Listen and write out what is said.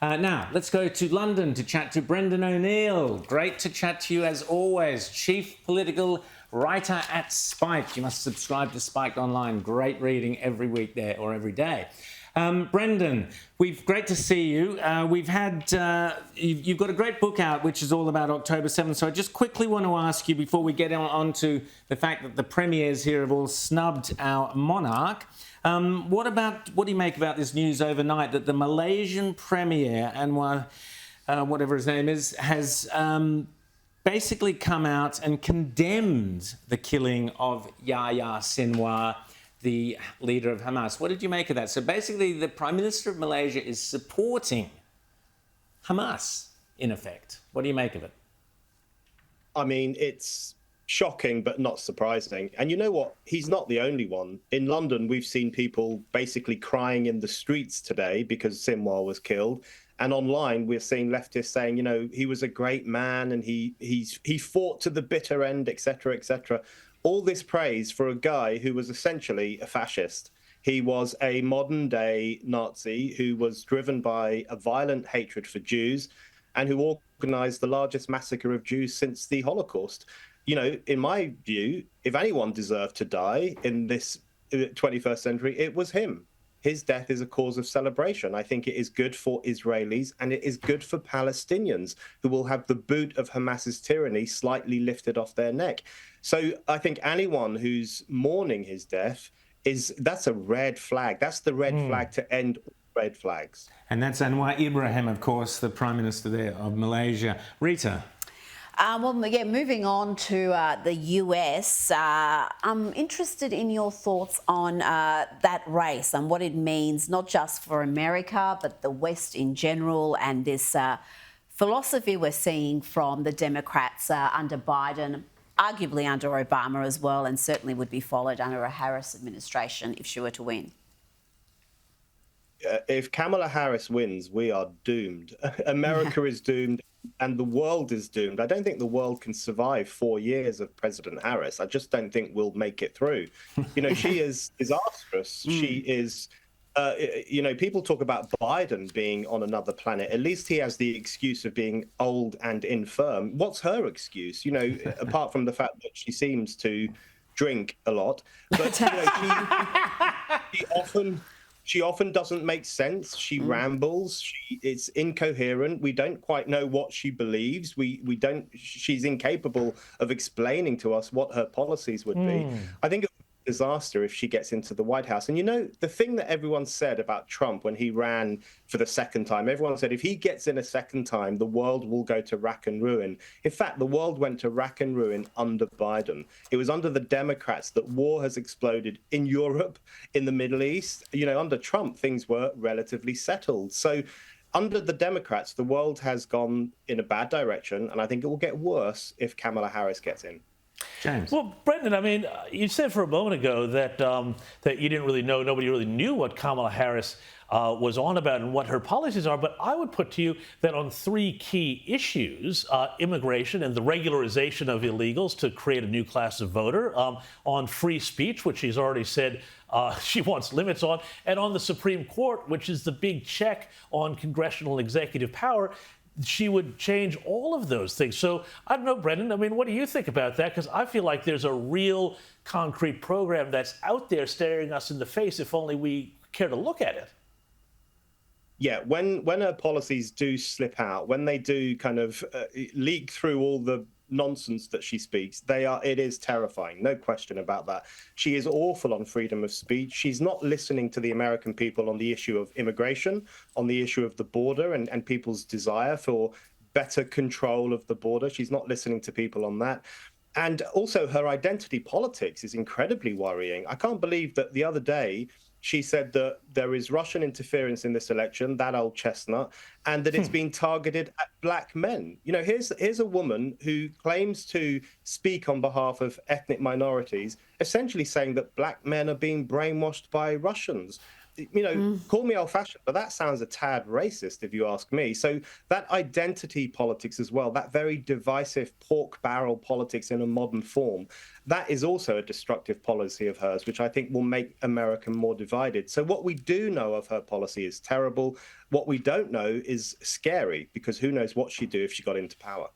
Now, let's go to London to chat to Brendan O'Neill. Great to chat to you as always. Chief political writer at Spike. You must subscribe to Spike Online. Great reading every week there or every day. Brendan, great to see you. We've had, you've got a great book out, which is all about October 7th. So I just quickly want to ask you, before we get on to the fact that the premiers here have all snubbed our monarch, what do you make about this news overnight that the Malaysian premier, Anwar, whatever his name is, has basically come out and condemned the killing of Yahya Sinwar, the leader of Hamas? What did you make of that? So basically, the Prime Minister of Malaysia is supporting Hamas, in effect. What do you make of it? I mean, it's shocking, but not surprising. And you know what? He's not the only one. In London, we've seen people basically crying in the streets today because Sinwar was killed. And online, we're seeing leftists saying, you know, he was a great man and he fought to the bitter end, etc., etc. All this praise for a guy who was essentially a fascist. He was a modern-day Nazi who was driven by a violent hatred for Jews and who organized the largest massacre of Jews since the Holocaust. You know, in my view, if anyone deserved to die in this 21st century, it was him. His death is a cause of celebration. I think it is good for Israelis and it is good for Palestinians who will have the boot of Hamas's tyranny slightly lifted off their neck. So I think anyone who's mourning his death, that's a red flag. That's the red flag to end red flags. And that's Anwar Ibrahim, of course, the Prime Minister there of Malaysia. Rita? Moving on to the US, I'm interested in your thoughts on that race and what it means, not just for America, but the West in general, and this philosophy we're seeing from the Democrats under Biden, arguably under Obama as well, and certainly would be followed under a Harris administration if she were to win. If Kamala Harris wins, we are doomed. America is doomed. And the world is doomed. I don't think the world can survive 4 years of President Harris. I just don't think we'll make it through. You know, she is disastrous. She is, you know, people talk about Biden being on another planet. At least he has the excuse of being old and infirm. What's her excuse? You know, apart from the fact that she seems to drink a lot. But, you know, she often doesn't make sense. She rambles. It's incoherent. We don't quite know what she believes. She's incapable of explaining to us what her policies would be. I think it would be a disaster if she gets into the White House. And you know, the thing that everyone said about Trump when he ran for the second time, everyone said if he gets in a second time, the world will go to rack and ruin. In fact, the world went to rack and ruin under Biden. It was under the Democrats that war has exploded in Europe, in the Middle East. You know, under Trump, things were relatively settled. So under the Democrats, the world has gone in a bad direction, and I think it will get worse if Kamala Harris gets in. James. Well, Brendan, I mean, you said for a moment ago that that you didn't really know, nobody really knew what Kamala Harris was on about and what her policies are. But I would put to you that on three key issues, immigration and the regularization of illegals to create a new class of voter, on free speech, which she's already said she wants limits on, and on the Supreme Court, which is the big check on congressional and executive power, she would change all of those things. So I don't know, Brendan, I mean, what do you think about that? Because I feel like there's a real concrete program that's out there staring us in the face if only we care to look at it. Yeah, when her policies do slip out, when they do kind of leak through all the nonsense that she speaks, it is terrifying, no question about that. She is awful on freedom of speech. She's not listening to the American people on the issue of immigration, on the issue of the border and people's desire for better control of the border. She's not listening to people on that. And also her identity politics is incredibly worrying. I can't believe that the other day she said that there is Russian interference in this election, that old chestnut, and that it's being targeted at black men. You know, here's a woman who claims to speak on behalf of ethnic minorities, essentially saying that black men are being brainwashed by Russians. call me old-fashioned, but that sounds a tad racist if you ask me. So that identity politics as well, that very divisive pork barrel politics in a modern form, that is also a destructive policy of hers, which I think will make America more divided. So what we do know of her policy is terrible. What we don't know is scary, because who knows what she'd do if she got into power.